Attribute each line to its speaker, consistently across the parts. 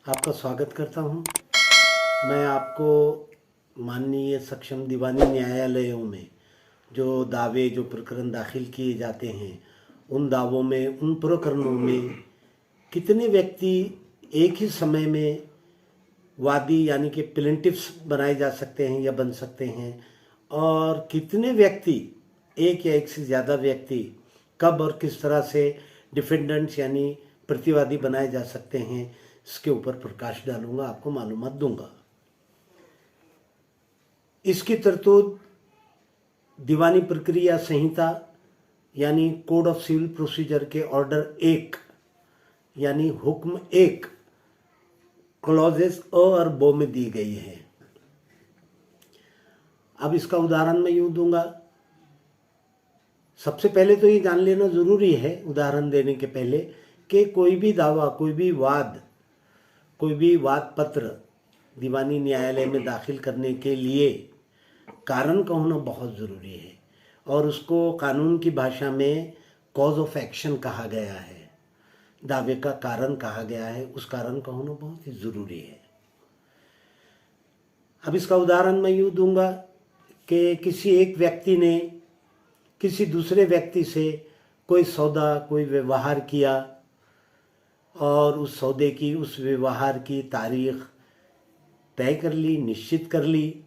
Speaker 1: आपका स्वागत करता हूं। मैं आपको माननीय सक्षम दीवानी न्यायालयों में जो दावे जो प्रकरण दाखिल किए जाते हैं उन दावों में, उन प्रकरणों में कितने व्यक्ति एक ही समय में वादी यानी कि प्लेंटिफ्स बनाए जा सकते हैं या बन सकते हैं, और कितने व्यक्ति, एक या एक से ज़्यादा व्यक्ति कब और किस तरह से डिफेंडेंट्स यानी प्रतिवादी बनाए जा सकते हैं, इसके ऊपर प्रकाश डालूंगा, आपको मालूमात दूंगा। इसकी तरतूद दीवानी प्रक्रिया संहिता यानी कोड ऑफ सिविल प्रोसीजर के ऑर्डर 1 यानी हुक्म 1 क्लॉजेस अ और ब में दी गई है। अब इसका उदाहरण मैं यूं दूंगा। सबसे पहले तो ये जान लेना जरूरी है उदाहरण देने के पहले कि कोई भी दावा, कोई भी वाद पत्र दीवानी न्यायालय में दाखिल करने के लिए कारण का होना बहुत ज़रूरी है, और उसको कानून की भाषा में कॉज ऑफ एक्शन कहा गया है, दावे का कारण कहा गया है। उस कारण का होना बहुत ही ज़रूरी है। अब इसका उदाहरण मैं यूँ दूंगा कि किसी एक व्यक्ति ने किसी दूसरे व्यक्ति से कोई सौदा, कोई व्यवहार किया, और उस सौदे की, उस व्यवहार की तारीख तय कर ली, निश्चित कर ली,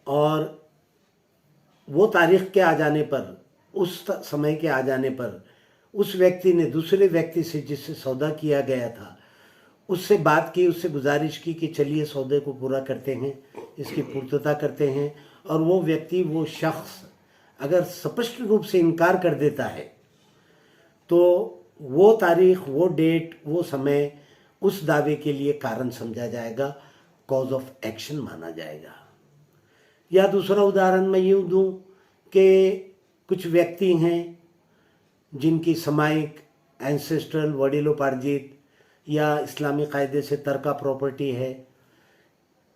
Speaker 1: और वो तारीख के आ जाने पर, उस समय के आ जाने पर उस व्यक्ति ने दूसरे व्यक्ति से जिससे सौदा किया गया था उससे बात की, उससे गुजारिश की कि चलिए सौदे को पूरा करते हैं, इसकी पूर्तता करते हैं, और वो व्यक्ति, वो शख्स अगर स्पष्ट रूप से इनकार कर देता है तो वो तारीख, वो डेट, वो समय उस दावे के लिए कारण समझा जाएगा, कॉज ऑफ एक्शन माना जाएगा। या दूसरा उदाहरण मैं यूँ दूँ कि कुछ व्यक्ति हैं जिनकी समाइक, एंसेस्ट्रल, वडीलोपार्जित या इस्लामी कायदे से तरका प्रॉपर्टी है,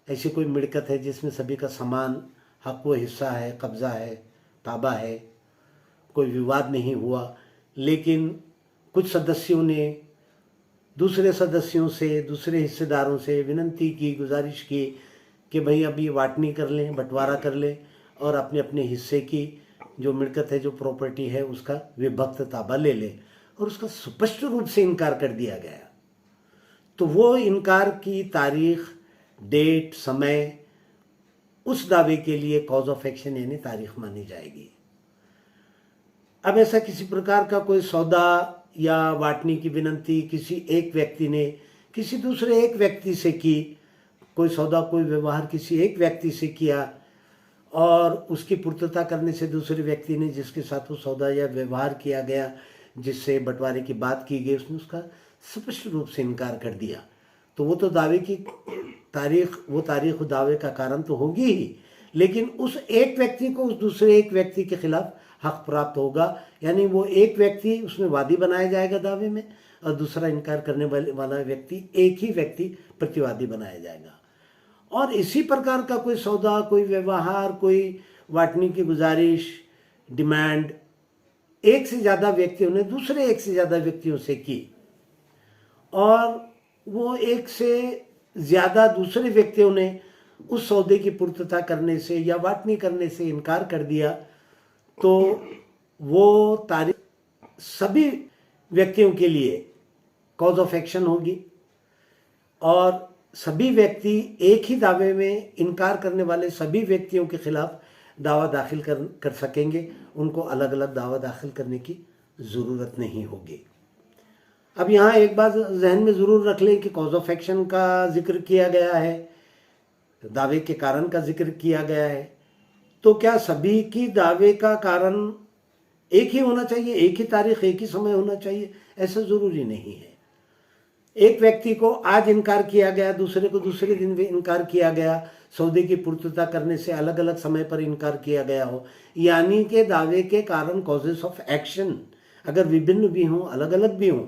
Speaker 1: ऐसी कोई मिल्कत है जिसमें सभी का समान हक व हिस्सा है, कब्ज़ा है, ताबा है, कोई विवाद नहीं हुआ, लेकिन कुछ सदस्यों ने दूसरे सदस्यों से, दूसरे हिस्सेदारों से विनंती की, गुजारिश की कि भाई अब ये वाटनी कर लें, बंटवारा कर लें, और अपने अपने हिस्से की जो मिल्कत है, जो प्रॉपर्टी है, उसका विभक्त ताबा ले लें, और उसका स्पष्ट रूप से इनकार कर दिया गया। तो वो इनकार की तारीख, डेट, समय उस दावे के लिए कॉज ऑफ एक्शन यानी तारीख मानी जाएगी। अब ऐसा किसी प्रकार का कोई सौदा या वाटनी की विनंती किसी एक व्यक्ति ने किसी दूसरे एक व्यक्ति से की, कोई सौदा, कोई व्यवहार किसी एक व्यक्ति से किया, और उसकी पूर्तता करने से दूसरे व्यक्ति ने जिसके साथ वो सौदा या व्यवहार किया गया, जिससे बंटवारे की बात की गई, उसने उसका स्पष्ट रूप से इनकार कर दिया, तो वो तो दावे की तारीख, वो तारीख दावे का कारण तो होगी ही, लेकिन उस एक व्यक्ति को उस दूसरे एक व्यक्ति के खिलाफ हक प्राप्त होगा, यानी वो एक व्यक्ति उसमें वादी बनाया जाएगा दावे में, और दूसरा इनकार करने वाला व्यक्ति, एक ही व्यक्ति प्रतिवादी बनाया जाएगा। और इसी प्रकार का कोई सौदा, कोई व्यवहार, कोई वाटनी की गुजारिश, डिमांड एक से ज़्यादा व्यक्तियों ने दूसरे एक से ज़्यादा व्यक्तियों से की, और वो एक से ज़्यादा दूसरे व्यक्तियों ने उस सौदे की पूर्तता करने से या वाटनी करने से इनकार कर दिया, तो वो तारीख सभी व्यक्तियों के लिए कॉज ऑफ एक्शन होगी, और सभी व्यक्ति एक ही दावे में इनकार करने वाले सभी व्यक्तियों के खिलाफ दावा दाखिल कर सकेंगे, उनको अलग अलग दावा दाखिल करने की ज़रूरत नहीं होगी। अब यहाँ एक बात जहन में ज़रूर रख लें कि कॉज ऑफ एक्शन का जिक्र किया गया है, दावे के कारण का जिक्र किया गया है, तो क्या सभी की दावे का कारण एक ही होना चाहिए, एक ही तारीख, एक ही समय होना चाहिए? ऐसा ज़रूरी नहीं है। एक व्यक्ति को आज इनकार किया गया, दूसरे को दूसरे दिन भी इनकार किया गया, सौदे की पूर्तता करने से अलग अलग समय पर इनकार किया गया हो, यानी कि दावे के कारण कॉजेस ऑफ एक्शन अगर विभिन्न भी हों, अलग अलग भी हों,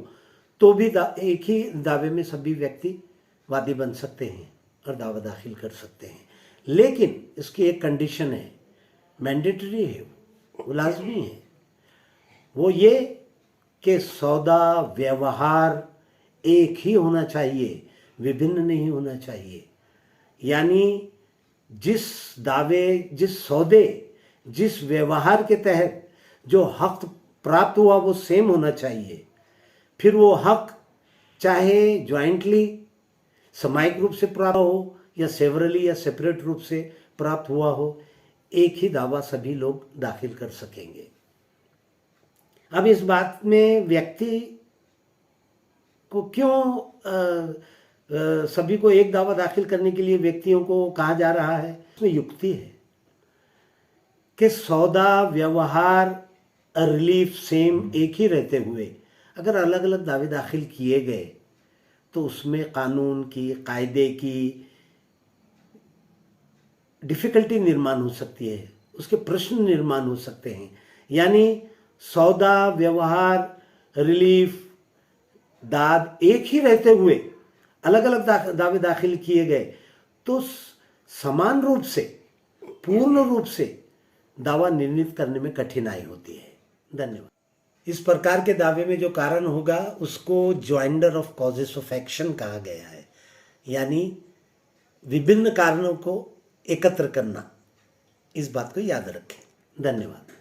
Speaker 1: तो भी एक ही दावे में सभी व्यक्ति वादी बन सकते हैं और दावा दाखिल कर सकते हैं। लेकिन इसकी एक कंडीशन है, मैंडेटरी है, वो लाजमी है, वो ये कि सौदा, व्यवहार एक ही होना चाहिए, विभिन्न नहीं होना चाहिए। यानी जिस दावे, जिस सौदे, जिस व्यवहार के तहत जो हक प्राप्त हुआ वो सेम होना चाहिए। फिर वो हक चाहे ज्वाइंटली सामायिक रूप से प्राप्त हो या सेवरली या सेपरेट रूप से प्राप्त हुआ हो, एक ही दावा सभी लोग दाखिल कर सकेंगे। अब इस बात में व्यक्ति को क्यों सभी को एक दावा दाखिल करने के लिए व्यक्तियों को कहा जा रहा है, इसमें युक्ति है कि सौदा, व्यवहार, रिलीफ सेम एक ही रहते हुए अगर अलग अलग दावे दाखिल किए गए तो उसमें कानून की, कायदे की डिफ़िकल्टी निर्माण हो सकती है, उसके प्रश्न निर्माण हो सकते हैं। यानी सौदा, व्यवहार, रिलीफ, दाद एक ही रहते हुए अलग अलग दावे दाखिल किए गए तो समान रूप से, पूर्ण रूप से दावा निर्णित करने में कठिनाई होती है। धन्यवाद। इस प्रकार के दावे में जो कारण होगा उसको joinder of causes of action कहा गया है, यानी विभिन्न कारणों को एकत्र करना। इस बात को याद रखें। धन्यवाद।